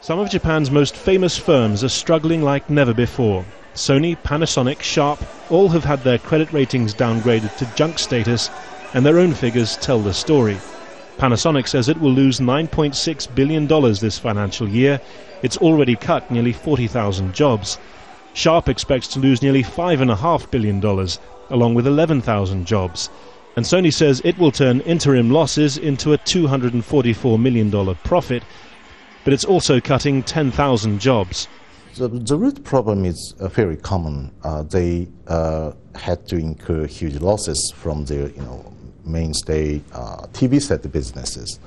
Some of Japan's most famous firms are struggling like never before. Sony, Panasonic, Sharp all have had their credit ratings downgraded to junk status, and their own figures tell the story. Panasonic says it will lose $9.6 billion this financial year. It's already cut nearly 40,000 jobs. Sharp expects to lose nearly $5.5 billion, along with 11,000 jobs. And Sony says it will turn interim losses into a $244 million profit, but it's also cutting 10,000 jobs. The root problem is very common. They had to incur huge losses from their mainstay TV set businesses.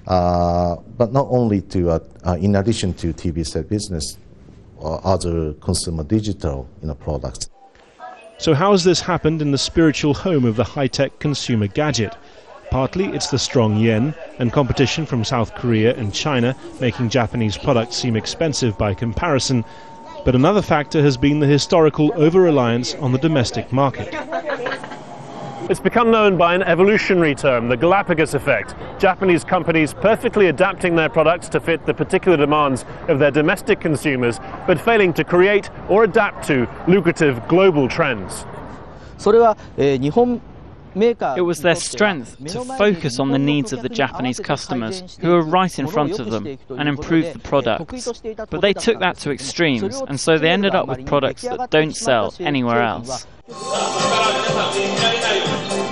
But not only in addition to TV set business, other consumer digital products. So how has this happened in the spiritual home of the high-tech consumer gadget? Partly it's the strong yen and competition from South Korea and China making Japanese products seem expensive by comparison, but another factor has been the historical over-reliance on the domestic market. It's become known by an evolutionary term, the Galapagos effect. Japanese companies perfectly adapting their products to fit the particular demands of their domestic consumers, but failing to create or adapt to lucrative global trends. It was their strength to focus on the needs of the Japanese customers, who are right in front of them, and improve the products. But they took that to extremes, and so they ended up with products that don't sell anywhere else.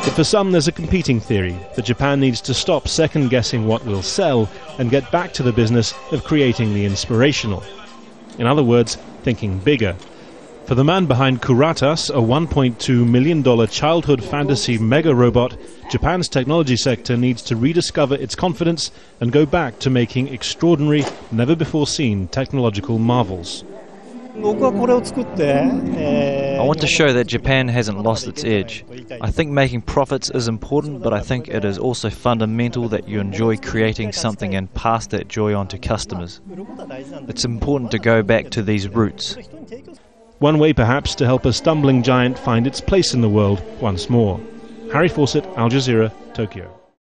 But for some there's a competing theory that Japan needs to stop second-guessing what will sell and get back to the business of creating the inspirational. In other words, thinking bigger. For the man behind Kuratas, a $1.2 million childhood fantasy mega-robot, Japan's technology sector needs to rediscover its confidence and go back to making extraordinary, never-before-seen technological marvels. I want to show that Japan hasn't lost its edge. I think making profits is important, but I think it is also fundamental that you enjoy creating something and pass that joy on to customers. It's important to go back to these roots. One way perhaps to help a stumbling giant find its place in the world once more. Harry Fawcett, Al Jazeera, Tokyo.